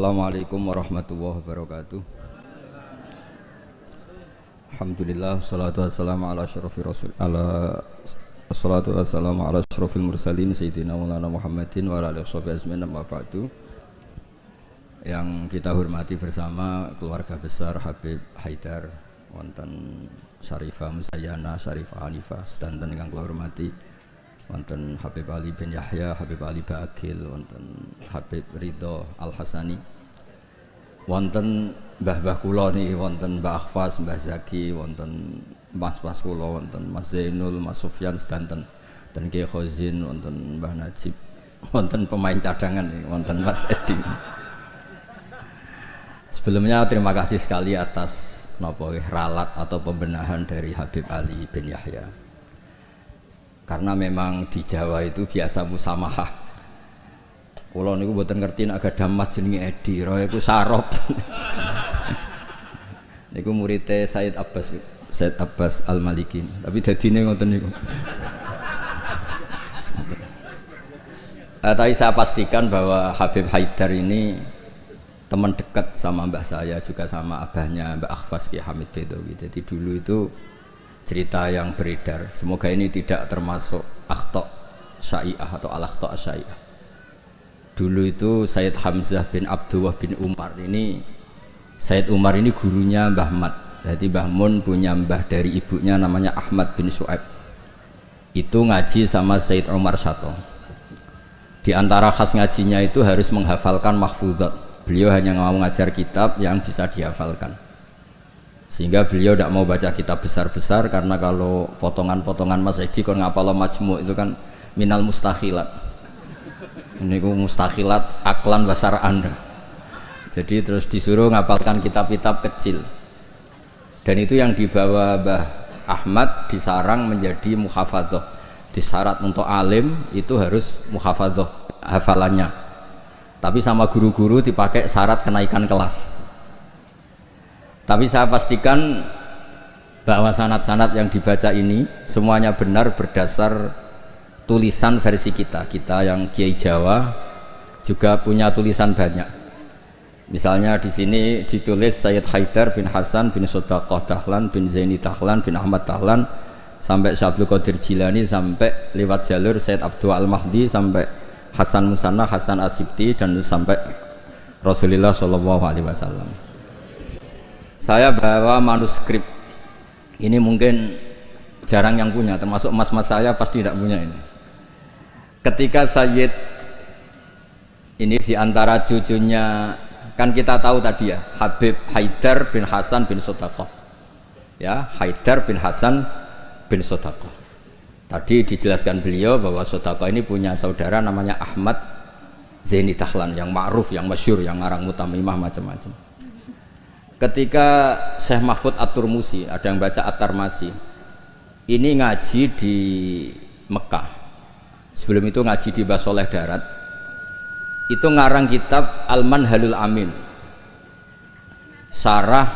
Assalamualaikum warahmatullahi wabarakatuh. Alhamdulillah, salatu wassalamu ala asyrafir rasul ala wassalatu wassalamu ala asyrafil mursalin sayyidina Maulana Muhammadin wa ala alihi washabihi ajmain, amma ba'du. Yang kita hormati bersama keluarga besar Habib Haidar, wonten Syarifah Musayyana, Syarifah Hanifah, sedanten ingkang kula hormati, wonten Habib Ali bin Yahya, Habib Ali Ba'akil, wonten Habib Ridho Al-Hasani, wonten mbah-mbah kula niki, wonten Mbah Akhfas, Mbah Zaki, wonten mas-mas kula, wonten Mas Zainul, Mas Sufyan sedanten, dan Kiai Khozin, wonten Mbah Najib, wonten pemain cadangan nih, wonten Mas Edi. Sebelumnya terima kasih sekali atas ralat atau pembenahan dari Habib Ali bin Yahya. Karena memang di Jawa itu biasa musamahah. Kula niku mboten ngerti nek gadah mas jenenge Edi, roe iku sarop. Niku muridé Said Abbas Al-Maliki. Tapi dadine ngoten niku. Tapi saya pastikan bahwa Habib Haidar ini teman dekat sama mbah saya, juga sama abahnya Mbak Akhfas Ki Hamid Bedowi. Jadi dulu itu cerita yang beredar, semoga ini tidak termasuk akhta' syai'ah atau al-akhta' syai'ah. Dulu itu Sayyid Hamzah bin Abdullah bin Umar ini, Sayyid Umar ini gurunya Mbah Mat. Jadi Mbah Mun punya mbah dari ibunya namanya Ahmad bin Su'aib. Itu ngaji sama Sayyid Umar Sato. Di antara khas ngajinya itu harus menghafalkan mahfudhat. Beliau hanya mau ngajar kitab yang bisa dihafalkan. Sehingga beliau tidak mau baca kitab besar-besar, karena kalau potongan-potongan Mas Edi kon ngapal majmu' itu kan minal mustakhilat. Ini ku mustakhilat aklan basar Anda. Jadi terus disuruh ngapalkan kitab-kitab kecil. Dan itu yang dibawa Mbah Ahmad disarang menjadi muhafadzah. Disyarat untuk alim itu harus muhafadzah hafalannya. Tapi sama guru-guru dipakai syarat kenaikan kelas. Tapi saya pastikan bahwa sanad-sanad yang dibaca ini semuanya benar berdasar tulisan versi kita. Kita yang Kiai Jawa juga punya tulisan banyak. Misalnya di sini ditulis Sayyid Haidar bin Hasan bin Sodaqah Dahlan bin Zaini Dahlan bin Ahmad Dahlan sampai Syabdul Qadir Jilani, sampai lewat jalur Sayyid Abdul Al-Mahdi, sampai Hasan Musanna, Hasan Asibti, dan sampai Rasulullah SAW. Saya bawa manuskrip ini, mungkin jarang yang punya, termasuk mas-mas saya pasti tidak punya ini. Ketika Sayyid ini diantara cucunya, kan kita tahu tadi ya, Habib Haidar bin Hasan bin Sodaqah, ya, Haidar bin Hasan bin Sodaqah. Tadi dijelaskan beliau bahwa Sodaqah ini punya saudara namanya Ahmad Zaini Dahlan, yang ma'ruf, yang masyhur, yang ngarang mutamimah macam-macam. Ketika Syekh Mahfud At-Turmusi, ada yang baca At-Tarmasi, ini ngaji di Mekah. Sebelum itu ngaji di Basoleh Darat. Itu ngarang kitab Al-Manhalul Amin, Syarah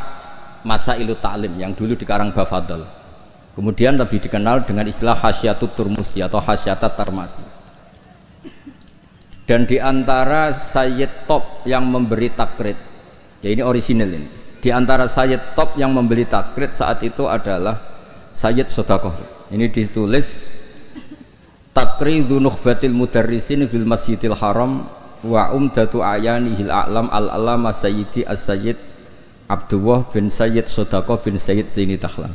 Masailut Ta'lim, yang dulu dikarang Bafadol. Kemudian lebih dikenal dengan istilah Hasyatut Turmusi atau Hasyatat Tarmasi. Dan di antara Sayyid top yang memberi takrid, ya ini orisinal ini, di antara Sayyid top yang membeli takrid saat itu adalah Sayyid Sodaqah. Ini ditulis Takridhu Nukhbatil Mudarrisin fil Masjidil Haram wa Umdatu Ayanihil A'lam Al-Alama Sayyidi As-Sayyid Abdullah bin Sayyid Sodaqah bin Sayyid Zaini Dahlan.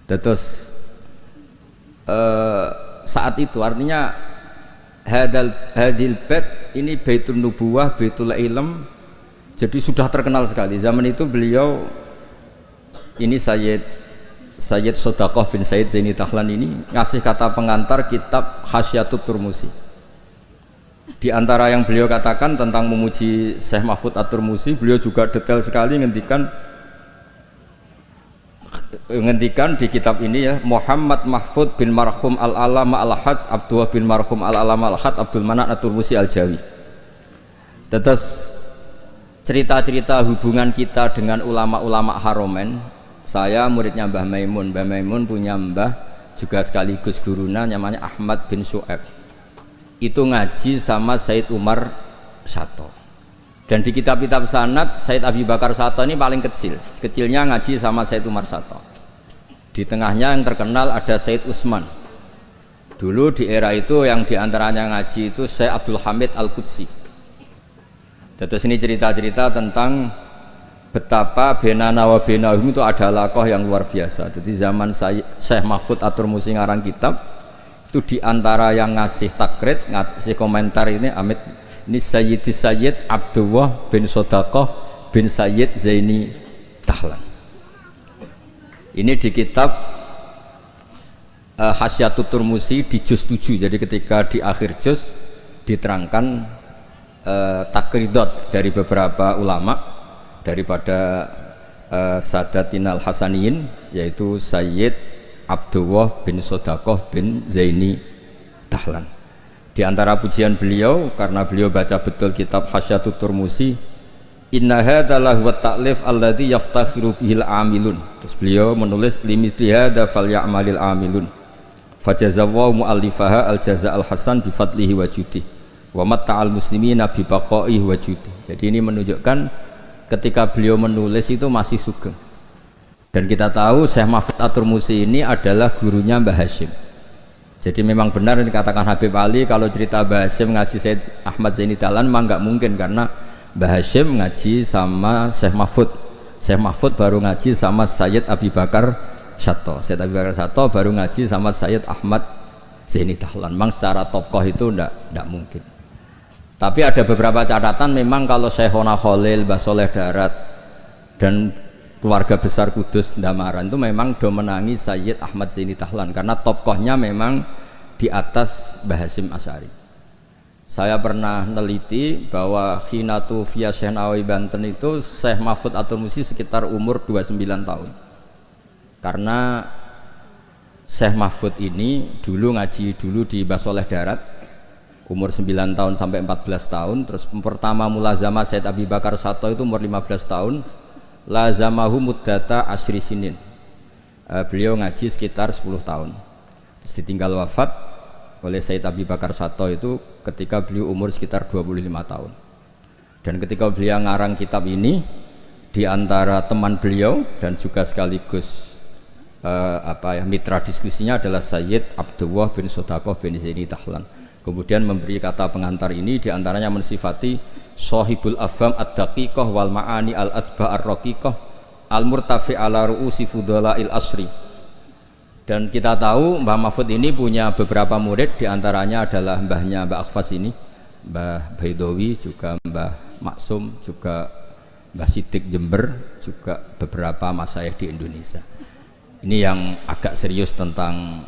Terus saat itu artinya hadil bait ini Baitul Nubuwah, Baitul Ilm, jadi sudah terkenal sekali. Zaman itu beliau ini Sayyid Sodaqah bin Sayyid Zaini Dahlan ini ngasih kata pengantar kitab Hasyatut Turmusi. Di antara yang beliau katakan tentang memuji Syekh Mahfud At-Turmusi, beliau juga detail sekali ngendikan di kitab ini ya, Muhammad Mahfud bin Marhum Al-Alama Al-Hajj Abdullah bin Marhum Al-Alama Al-Hajj Abdul Manan At-Turmusi Al-Jawi. Terus cerita-cerita hubungan kita dengan ulama-ulama Haromen. Saya muridnya Mbah Maimun. Mbah Maimun punya mbah juga sekaligus guruna namanya Ahmad bin Su'aib. Itu ngaji sama Sayyid Umar Sato. Dan di kitab-kitab sanad Said Abi Bakar Sato ini paling kecil. Kecilnya ngaji sama Said Umar Sato. Di tengahnya yang terkenal ada Said Utsman. Dulu di era itu yang diantaranya ngaji itu Syekh Abdul Hamid Al-Qudsi. Terus ini cerita-cerita tentang betapa benana wa benahum itu ada lakoh yang luar biasa. Jadi zaman Syekh Mahfud At-Turmusi ngarang kitab itu diantara yang ngasih takrid, ngasih komentar ini Amit ini Sayyid Abdullah bin Sodaqah bin Sayyid Zaini Tahlan. Ini di kitab Hasyatut Turmusi di juz 7. Jadi ketika di akhir juz diterangkan takridot dari beberapa ulama daripada Sadatinal Hasaniyin, yaitu Sayyid Abdullah bin Sodaqah bin Zaini Tahlan. Di antara pujian beliau, karena beliau baca betul kitab Hasyatut Turmusi, inna hadza lahu ta'lif alladzi yaftakhiru bihil amilun. Terus beliau menulis limithli hadza falyamalil amilun. Fajazallahu mu'allifaha al-jaza'al hasan bi fadlihi wa judi wa matta'al muslimina bi baqaihi wa judi. Jadi ini menunjukkan ketika beliau menulis itu masih sugeng. Dan kita tahu Syekh Mahfud At-Turmusi ini adalah gurunya Mbah Hasyim. Jadi memang benar yang dikatakan Habib Ali, kalau cerita Mbah Hasyim ngaji Said Ahmad Zaini Dahlan memang nggak mungkin, karena Mbah Hasyim ngaji sama Syekh Mahfud. Syekh Mahfud baru ngaji sama Sayyid Abi Bakar Sato. Sayyid Abi Bakar Sato baru ngaji sama Sayyid Ahmad Zaini Dahlan. Memang secara tokoh itu ndak mungkin. Tapi ada beberapa catatan memang kalau Syekhona Khalil, Mbah Soleh Darat dan keluarga besar Kudus Ndamaran itu memang domenangi Sayyid Ahmad Zaini Dahlan, karena tokohnya memang di atas Mbah Hasyim Asy'ari. Saya pernah neliti bahwa Khinatu via Syekh Nawawi Banten itu Syekh Mahfud At-Turmusi sekitar umur 29 tahun. Karena Syekh Mahfud ini dulu ngaji di Mbah Soleh Darat umur 9 tahun sampai 14 tahun. Terus pertama mulazamah Said Abi Bakar Sato itu umur 15 tahun. Lazamahu muddata asyri sinin. Beliau ngaji sekitar 10 tahun. Terus ditinggal wafat oleh Said Abi Bakar Sato itu ketika beliau umur sekitar 25 tahun. Dan ketika beliau ngarang kitab ini, di antara teman beliau dan juga sekaligus mitra diskusinya adalah Sayyid Abdullah bin Sodaqah bin Zaini Tahlan. Kemudian memberi kata pengantar ini, di antaranya mensifati Sohibul Afham ad-daqiqah wal ma'ani al-asba ar-raqiqah al-murtafi ala ru'usi fudala'il asri. Dan kita tahu Mbah Mahfud ini punya beberapa murid, diantaranya adalah mbahnya Mbah Akhfas ini, Mbah Baidowi, juga Mbah Maksum, juga Mbah Sidik Jember, juga beberapa masyayikh di Indonesia. Ini yang agak serius tentang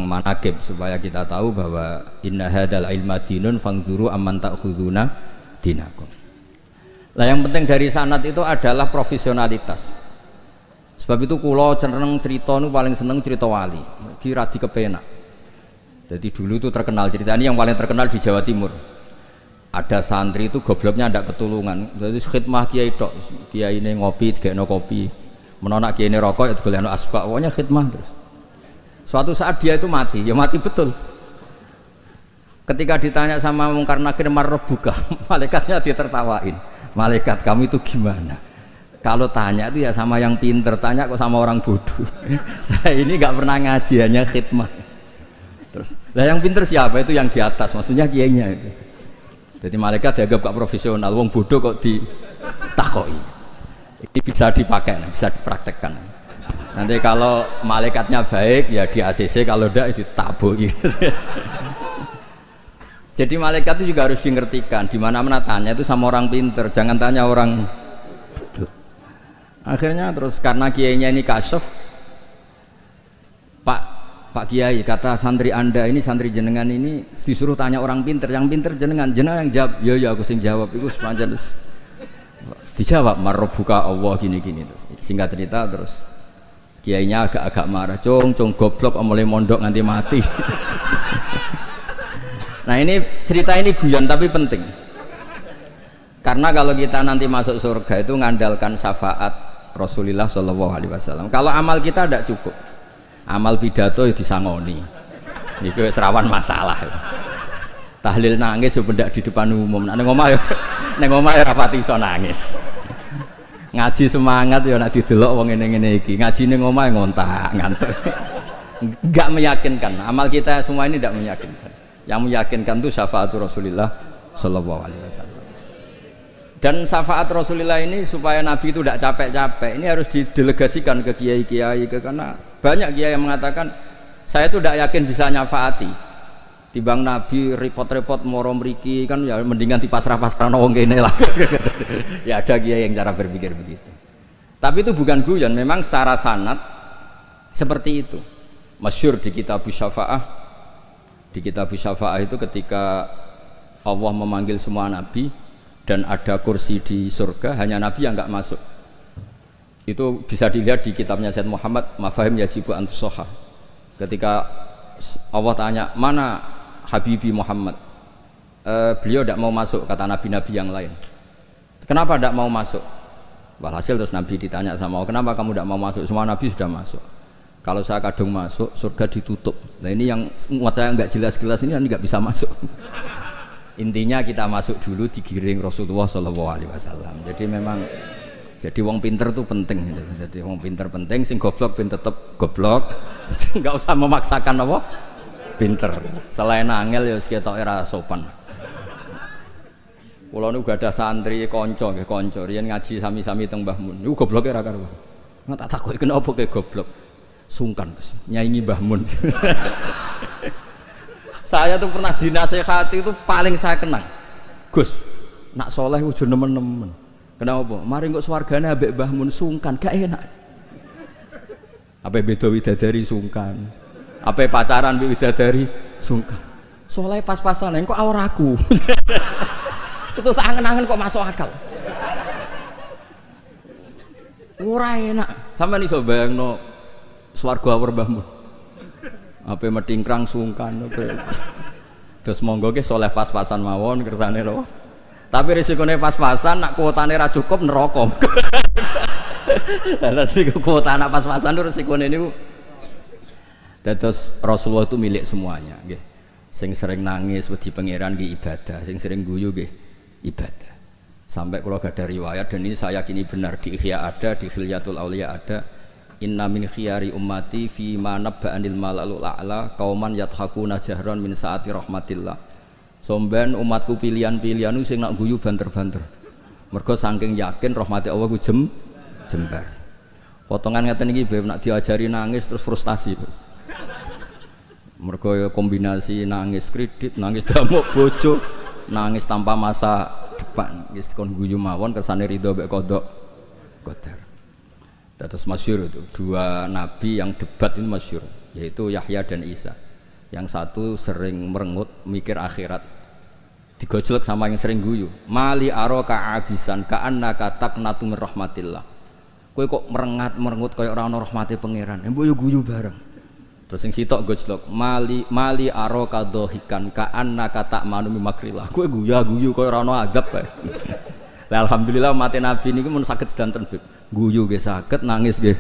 manaqib, supaya kita tahu bahwa inna hadzal ilma dinun fangzuru amman ta'khuduna dinakum. Nah, yang penting dari sanad itu adalah profesionalitas. Sebab itu kula cenderung cerita nu paling seneng cerita wali, kira di kepenak. Jadi dulu itu terkenal cerita ini, yang paling terkenal di Jawa Timur. Ada santri itu gobloknya ndak ketulungan. Jadi khidmah kiai tok, kiai ini ngopi, digekno kopi. Menolak kiai ini rokok, ya digolekno asbak, pokoknya khidmah terus. Suatu saat dia itu mati, ya mati betul. Ketika ditanya sama Mungkar Nakir marrobuka, malaikatnya ditertawain. Malaikat kamu itu gimana? Kalau tanya itu ya sama yang pinter, tanya kok sama orang bodoh. Saya ini nggak pernah ngaji, hanya khidmah. Terus, lah yang pinter siapa? Itu yang di atas, maksudnya kiainya itu. Jadi malaikat dianggap gak profesional, wong bodoh kok ditakoi. Ini bisa dipakai, bisa dipraktekkan. Nanti kalau malaikatnya baik ya di ACC, kalau enggak ditaboi. Jadi malaikat itu juga harus dimengertikan, di mana-mana tanya itu sama orang pinter, jangan tanya orang. Akhirnya terus karena kiainya ini kasyaf, Pak Kiai, kata santri Anda ini, santri jenengan ini disuruh tanya orang pinter, yang pinter jenengan yang jawab. Ya aku sing jawab, itu sepanjang dijawab marrobuka Allah gini-gini. Terus singkat cerita terus kiainya agak-agak marah, cung goblok mulai mondok nganti mati. Nah ini cerita ini guyon tapi penting, karena kalau kita nanti masuk surga itu ngandalkan syafaat Rasulullah Shallallahu Alaihi Wasallam. Kalau amal kita tidak cukup, amal pidato itu disangoni, itu serawan masalah. tahlil nangis yo pendak di depan umum. Nek ning omah ya rapati iso nangis. Ngaji semangat ya nek didelok wong ngene-ngene iki. Ngaji ning omah ngontak, ngantuk. Enggak meyakinkan. Amal kita semua ini tidak meyakinkan. Yang meyakinkan itu syafaatul Rasulullah sallallahu alaihi wasallam. Dan syafaat Rasulullah ini supaya Nabi itu tidak capek-capek, ini harus didelegasikan ke kiai-kiai, karena banyak kiai yang mengatakan saya itu tidak yakin bisa nyafaati. Timbang Nabi repot-repot moro mriki kan ya mendingan dipasrah-pasrahno wong kene lah. Ya ada kiai yang cara berpikir begitu. Tapi itu bukan guyon, memang secara sanad seperti itu. Masyhur di kitab Syafaah. Di kitab Syafaah itu ketika Allah memanggil semua nabi dan ada kursi di surga, hanya Nabi yang enggak masuk. Itu bisa dilihat di kitabnya Sayyid Muhammad Mafahim Yajibu Antusoha. Ketika Allah tanya, mana Habibi Muhammad? Beliau tidak mau masuk, kata nabi-nabi yang lain. Kenapa tidak mau masuk? Walhasil terus Nabi ditanya sama Allah, kenapa kamu tidak mau masuk? Semua nabi sudah masuk. Kalau saya kadung masuk, surga ditutup. Nah ini yang muat saya nggak jelas-jelas ini nggak bisa masuk. Intinya kita masuk dulu digiring Rasulullah Shallallahu Alaihi Wasallam. Jadi memang jadi wong pinter tuh penting. Jadi wong pinter penting, sing goblok ben tetep goblok. Nggak usah memaksakan apa pinter. Selain angel ya ketok era sopan. Kulo niku gak ada santri kanca nggih kanca riyen ngaji sami-sami teng Mbah Mun. Niku gobloke ra karuan. Nggak tak takoki kenapa ke goblok. Sungkan Gus, nyaingi Mbah Mun. Saya tuh pernah dinasehati itu paling saya kenang. Gus, nak soleh udah nemen-nemen. Kenapa? Mari kok swargane ambek Mbah Mun sungkan, gak enak. Apa beda widadari sungkan. Apa pacaran mbek widadari sungkan. Soleh pas-pasan kok awor aku. Itu angen-angen kok masuk akal. Ora enak. Sampeyan iso bayangno swarga awor Mbah Mun. Apa metingkrang sungkan apa. Terus monggo ke soleh pas-pasan mawon kersane lho. Tapi risikone pas-pasan nak kuotane ra cukup neraka. Lah sing kuota nak pas-pasan risikone niku. Terus Rasulullah itu milik semuanya nggih. Sing sering nangis wedi pangeran nggih ibadah, sing sering guyu nggih ibadah. Sampai kalau gak ada riwayat dan ini saya yakini benar di Ihya ada, di Khilyatul Auliya ada. Inna min khiyari ummati fi ma nabba'anil malalul a'la qauman yadhakuna jahran min saati rahmatillah. Somben umatku pilihan-pilihan sing nak guyu banter-banter. Mergo saking yakin rahmati Allah ku jembar. Potongan ngeten iki beb nak diajari nangis terus frustasi. Mergo ya kombinasi nangis kredit, nangis damuk bojo, nangis tanpa masa depan. Wis kon guyu mawon kersane ridho mek kodok qadar. Terus masyhur itu dua nabi yang debat ini masyhur, yaitu Yahya dan Isa. Yang satu sering merengut mikir akhirat, digojlok sama yang sering guyu. Mali aroka abisan ka'annaka taqnatu min rahmatillah. Kowe kok merengut kaya ora ana rahmate pangeran. Mbok yo guyu bareng. Terus sing sitok gojlok mali aroka dohikan ka'annaka ta'manu min makrillah. Kowe guyu kaya ora ana adab bae. Lah alhamdulillah mate nabi niku mun saged sedanten guyu nggih saged, nangis nggih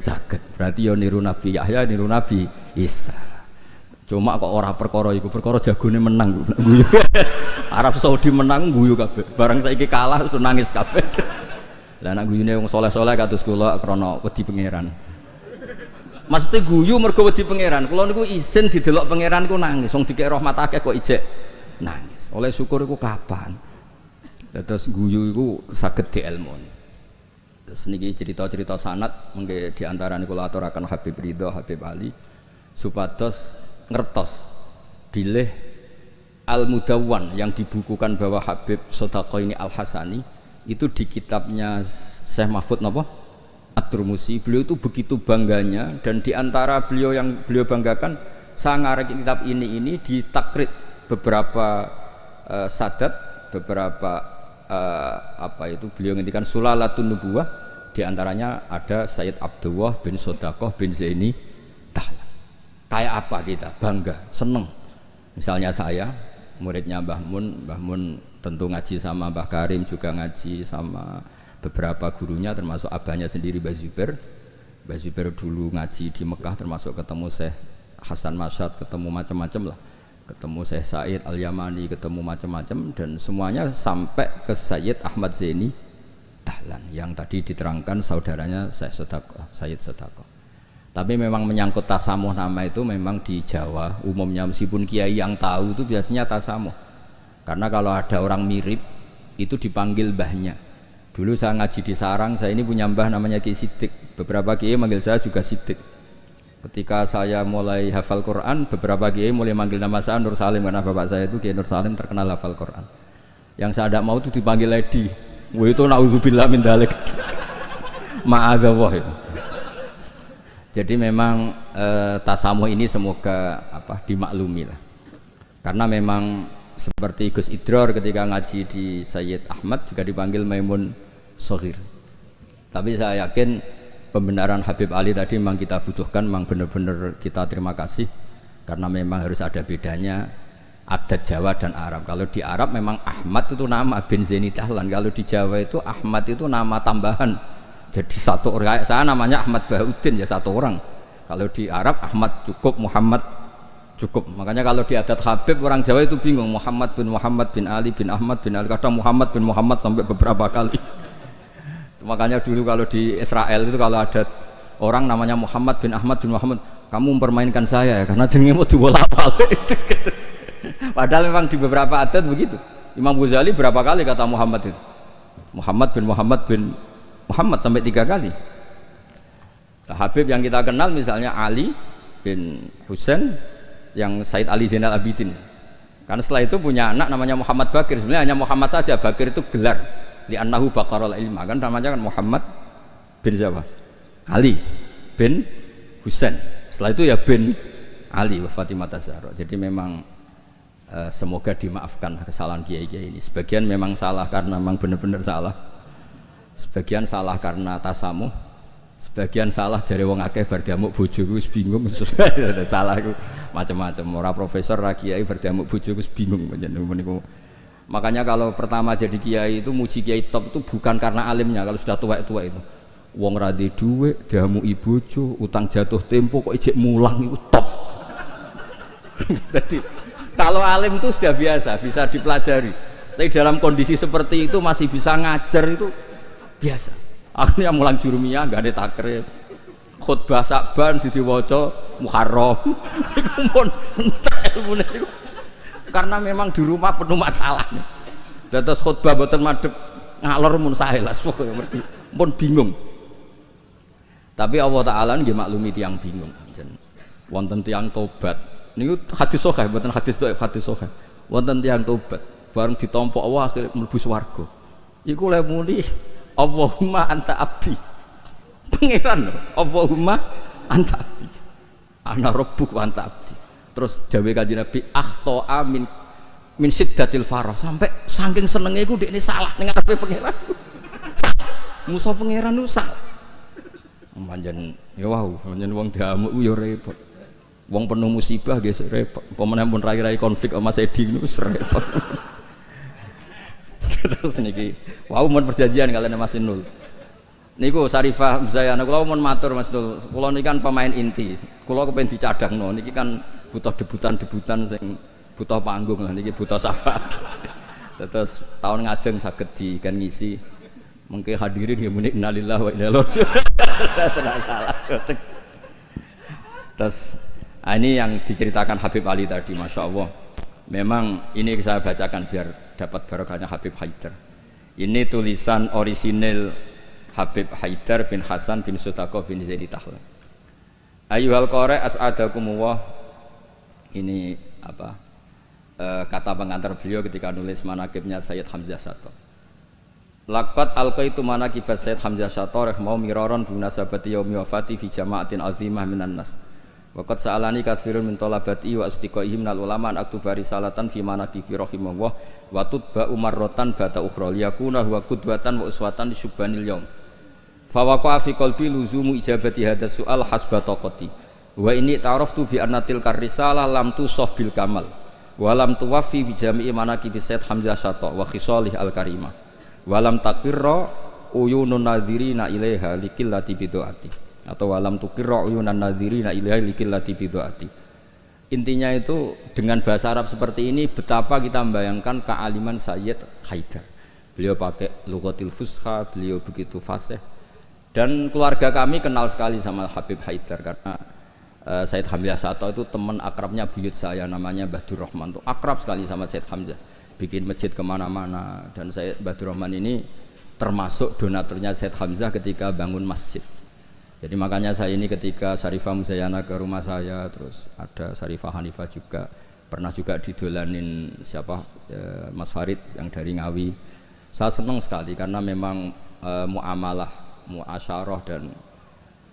saged. Berarti ya niru Nabi Yahya, niru Nabi Isa. Cuma kok ora perkara iku, perkara jagone menang guyu. Arab Saudi menang guyu kabeh. Barang saiki kalah terus nangis kabeh. Lah nek guyune wong saleh-saleh kados kula krana wedi pangeran. Maksudnya guyu mergo wedi pangeran. Kula niku isin didelok pangeran ku nangis. Wong dikek rahmat akeh kok ijek nangis. Oleh syukur iku kapan? Terus guyu iku saged dielmoni. Terus niki cerita-cerita sanad mengke diantarane kula aturaken Habib Ridho, Habib Ali supados ngertos bilih Al-Mudawwan yang dibukukan bahwa Habib Sodaqah ini Al-Hasani itu di kitabnya Syekh Mahfud napa? At-Turmusi. Beliau itu begitu bangganya dan diantara beliau yang beliau banggakan saya ngarek kitab ini ditakrid beberapa sadat, beberapa apa itu beliau ngendikan Sulalatun Nubuwah, diantaranya ada Sayyid Abdullah bin Sodaqah bin Zaini Tahlan. Kayak apa kita bangga, seneng. Misalnya saya muridnya Mbah Mun tentu ngaji sama Mbah Karim, juga ngaji sama beberapa gurunya termasuk abahnya sendiri Mbah Zubair. Mbah Zubair dulu ngaji di Mekah termasuk ketemu Syekh Hasan Masyad, ketemu macam-macam lah. ketemu Syekh Said Al-Yamani, ketemu macam-macam, dan semuanya sampai ke Sayyid Ahmad Zaini Dahlan yang tadi diterangkan saudaranya Sayyid Sodako. Tapi memang menyangkut tasamuh nama itu memang di Jawa umumnya, meskipun kiai yang tahu itu biasanya tasamuh. Karena kalau ada orang mirip itu dipanggil mbahnya. Dulu saya ngaji di Sarang, saya ini punya mbah namanya Ki Sidik. Beberapa kiai manggil saya juga Sidik. Ketika saya mulai hafal Quran, beberapa kiai mulai manggil nama saya Nur Salim, karena bapak saya itu Kiai Nur Salim terkenal hafal Quran. Yang saya tidak mau itu dipanggil Edi. Wah itu naudzubillah min dzalik. Ma'adzallah itu. Jadi memang tasamuh ini semoga dimaklumi lah. Karena memang seperti Gus Idror ketika ngaji di Sayyid Ahmad juga dipanggil Maimun Soghir. Tapi saya yakin pembenaran Habib Ali tadi memang kita butuhkan, memang benar-benar kita terima kasih, karena memang harus ada bedanya adat Jawa dan Arab. Kalau di Arab memang Ahmad itu nama bin Zaini Dahlan, kalau di Jawa itu Ahmad itu nama tambahan. Jadi satu orang, saya namanya Ahmad Bahuddin ya satu orang. Kalau di Arab Ahmad cukup, Muhammad cukup. Makanya kalau di adat Habib orang Jawa itu bingung, Muhammad bin Ali bin Ahmad bin Ali, kadang Muhammad bin Muhammad sampai beberapa kali. Makanya dulu kalau di Israel itu kalau ada orang namanya Muhammad bin Ahmad bin Muhammad, kamu mempermainkan saya ya, karena jenenge mau dibolak-balik. Padahal memang di beberapa adat begitu. Imam Ghazali berapa kali kata Muhammad itu? Muhammad bin Muhammad sampai 3 kali. Nah, Habib yang kita kenal misalnya Ali bin Husain yang Said Ali Zainal Abidin. Karena setelah itu punya anak namanya Muhammad Bakir. Sebenarnya hanya Muhammad saja, Bakir itu gelar. Li'annahu baqarul ilma, kan namanya kan Muhammad bin siapa? Ali bin Husain. Setelah itu ya bin Ali wa Fatimah Zahra. Jadi memang semoga dimaafkan kesalahan kiai-kiai ini. Sebagian memang salah karena memang benar-benar salah. Sebagian salah karena tasamuh, sebagian salah jare wong akeh bar diamuk bojoku wis bingung. Salah iku macam-macam. Ora profesor ra kiai bar diamuk bojoku wis bingung niku. Makanya kalau pertama jadi kiai itu muji kiai top itu bukan karena alimnya. Kalau sudah tua-tua itu wong ra duwe dhuwit, diamuki bojo, utang jatuh tempo kok ijek mulang itu top. Jadi kalau alim itu sudah biasa, bisa dipelajari. Tapi dalam kondisi seperti itu masih bisa ngajar itu biasa. Akhirnya mulang jurumiyah nggak ada takrib, khutbah Sa'ban sidi waca Muharram. Iku pun ilmune niku. Karena memang di rumah penuh masalah. Dados khutbah mboten madhep ngalor mun saelas pokoke ngerti. Pun bingung. Tapi Allah Taala nggih maklumi tiyang bingung. Wonten tiyang tobat. Niku hadis sahih mboten hadis dhaif, hadis sahih. Wonten tiyang tobat bareng ditampa Allah akhire mlebu swarga. Iku le muni Allahumma anta abdi. Pangeran Allahumma anta abdi. Ana rabbuk wa anta abdi. Terus dawuh Kanjeng Nabi akhto amin min siddatil farah, sampai saking senenge iku dekne salah ning ngarepe pangeran. Musa pangeran ku salah. Panjen ya wau, panjen wong diamuk ku ya repot. Wong penuh musibah nggih repot. Pemene pun rai-rai konflik sama Mas Edi niku repot. Terus niki wau mun perjanjian kalian Mas Inul niku Sarifah Zayana kula mun matur Mas Inul, kula niki kan pemain inti, kula kepen dicadangno niki kan butuh debutan sing butuh panggung lah niki, butuh syafaat. Terus tahun ngajeng saged di kan ngisi mengke hadirin nggih muni innalillahi wa inna ilaihi raji'un. Terus ini yang diceritakan Habib Ali tadi, Masya Allah. Memang ini saya bacakan biar dapat barokahnya Habib Haidar. Ini tulisan orisinil Habib Haidar bin Hasan bin Sudaqah bin Zaini Dahlan. Ayyuhal qari as'adakumullah. Ini apa? Kata pengantar beliau ketika nulis manaqibnya Sayyid Hamzah Syato. Laqad alqaitu manaqib Sayyid Hamzah Syato rahimahullah miraran bi munasabati yaumi wafati fi jama'atin azimah minan nas. Waqad sa'alani katsirun min talabati wa astiqaihi minal ulama an aktuba risalatan fi manaqibi rahimahullah wa tutba umarratan bata ukhra liyakuna huwa qudwatan wa uswatan li syubbanil yaum. Fa waqa'a fi qalbi luzumu ijabati hadha su'al hasba taqati. Wa inni ta'araftu bi anna tilka risalah lam tusaf bil kamal wa lam tuwaffi bi jami'i manaqibi Sayyid Hamzah Syato wa khisalih al karimah wa lam taqirra uyunun nadhirina ilaiha likillati bidu'ati atau walam tukirra uyunan nadhirina ilaihi likillati bidu'ati intinya itu dengan bahasa Arab seperti ini betapa kita membayangkan kealiman Sayyid Haidar. Beliau pakai lughatil fusha, beliau begitu fasih. Dan keluarga kami kenal sekali sama Habib Haidar karena Sayyid Hamzah Sato itu teman akrabnya buyut saya namanya Mbah Durrahman, tuh akrab sekali sama Sayyid Hamzah, bikin masjid kemana-mana. Dan Sayyid Mbah Durrahman ini termasuk donaturnya Sayyid Hamzah ketika bangun masjid. Jadi makanya saya ini ketika Syarifah Muzayana ke rumah saya, terus ada Syarifah Hanifah juga, pernah juga didolanin siapa Mas Farid yang dari Ngawi. Saya senang sekali karena memang muamalah, muasyarah dan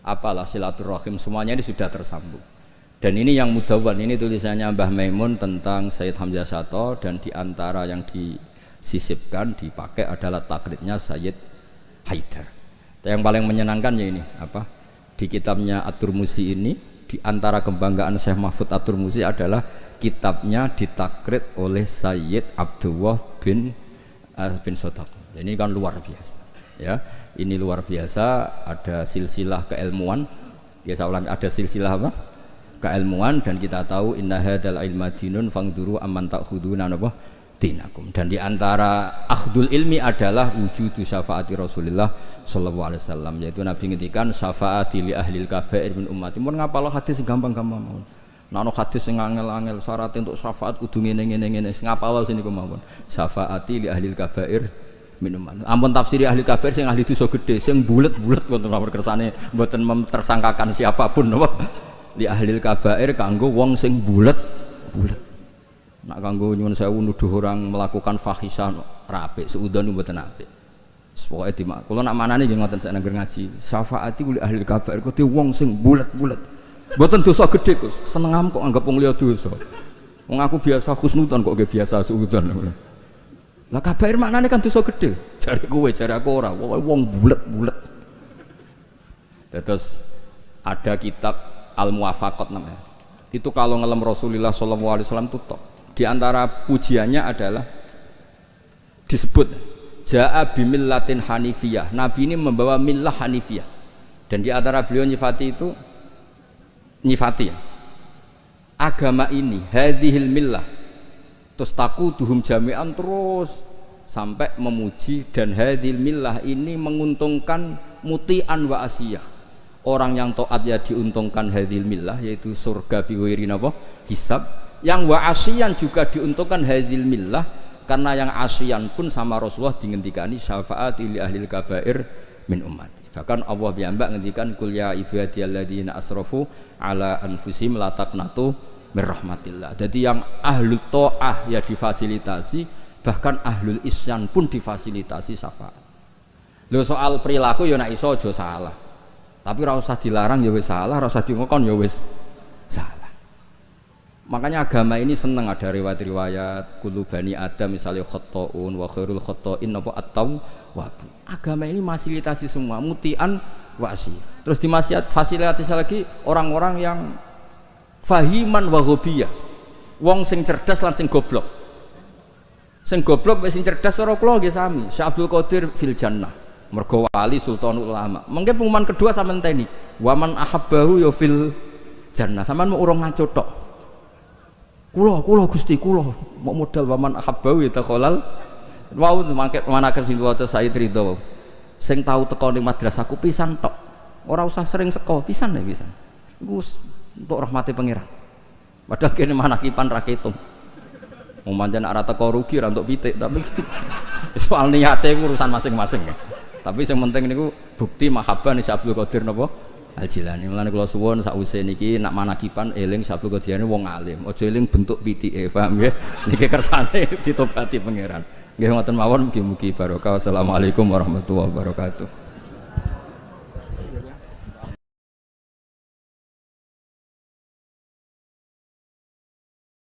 apalah silaturahim semuanya ini sudah tersambung. Dan ini yang mudawwan, ini tulisannya Mbah Maimun tentang Sayyid Hamzah Sato, dan diantara yang disisipkan dipakai adalah takribnya Sayyid Haidar. Yang paling menyenangkan ya ini apa? Di kitabnya At-Turmusi ini, di antara kebanggaan Syekh Mahfud At-Turmusi adalah kitabnya ditakrid oleh Sayyid Abdullah bin Sodaq. Ini kan luar biasa, ya. Ini luar biasa. Ada silsilah keilmuan. Ya saya ulang, ada silsilah apa? Keilmuan. Dan kita tahu inna hadzal ilma dinun fangduru amman ta'khuduna apa? Dinakum. Dan di antara akhdul ilmi adalah wujudu syafaati Rasulullah sallallahu alaihi wasallam, yaitu Nabi ngendikan syafaati li ahlil kabair min ummati. Mun ngapal hadis gampang-gampang mawon. Nek ana hadis sing angel-angel syarat untuk syafaat kudu ngene-ngene ngapal sini mawon. Syafaati li ahlil kabair min ummati. Ampun tafsiri ahli kabair sing ahli dosa gedhe sing bulet-bulet wonten nomor kersane mboten tersangkakan siapapun napa. Li ahlil kabair kanggo wong sing bulet-bulet. Nak kanggo nyuwun sewu nuduh orang melakukan fahisah rapik seudon mboten apik. Pokoke dimak. Kula nak manane nggih ngoten sak nang ngaji. Syafaati li ahli kabair kudu wong sing bulet-bulet. Mboten dosa gedhe Gus. Senengam kok anggap wong liya dosa. Wong aku biasa husnudzon kok nggih biasa suudzon. Lah kabair maknane kan dosa gedhe. Jare kowe, jare aku ora. Wong bulet-bulet. Terus ada kitab Al-Muwafaqat namanya. Itu kalau ngelem Rasulullah sallallahu alaihi wasallam tutup. Di antara pujiannya adalah disebut Ja'a bimillatin hanifiyah. Nabi ini membawa millah hanifiyah. Dan di antara beliau nyifati itu nyifati ya. Agama ini hadhil millah. Terus taquduhum jami'an terus sampai memuji, dan hadhil millah ini menguntungkan muti'an wa asiyah. Orang yang taat ya diuntungkan hadhil millah, yaitu surga biwiri napa hisab. Yang wa asyian juga diuntungkan hadhil millah, karena yang asyian pun sama Rasulullah dingendikani syafaat li ahlil kabair min ummati. Bahkan Allah piyambak ngendikan kul ya ibadiyalladzina asrafu ala anfusihim la taqnatu mir rahmatillah. Jadi yang ahlul taah ya difasilitasi, bahkan ahlul isyan pun difasilitasi syafaat. Lho soal perilaku ya nek iso aja salah. Tapi ora usah dilarang ya wis salah, ora usah dingokon ya wis salah. Makanya agama ini senang ada riwayat-riwayat kullu bani Adam misalnya khotta'un wa khairul khotta'in apa at-tawwab. Agama ini fasilitasi semua mutian wasi. Terus fasilitasi lagi orang-orang yang fahiman wa ghobiyah. Wong sing cerdas lan sing goblok. Sing goblok wis sing cerdas cara kula nggih sami. Syekh Abdul Qadir fil jannah. Mergo wali sultanul ulama. Mengke pengumuman kedua sampean teni. Waman ahabbahu ya fil jannah. Sampean mau urung ngaco tok. Kula Gusti kula mau modal waman ahabbahu ya takhalal. Wau mangke manaken sing waca Sayyid Ridho. Sing tau teko ning madrasahku pisan tok. Ora usah sering seko, pisan ya pisan. Iku untuk rahmati pangeran. Padahal kene manakipan ra ketung. Wong pancen ora teko rugi ra entuk pitik, tapi soal niate urusan masing-masing ya. Tapi yang penting niku bukti mahabbah nih Syekh Abdul Qadir napa Al-Jilani. Mulane kula suwun sakwise niki nak manakipan eling Syekh Abdul Qadir wong alim. Aja eling bentuk pitike, paham nggih? Niki kersane ditobati pangeran. Nggih ngoten mawon mugi-mugi barokah. Wassalamualaikum warahmatullahi wabarakatuh.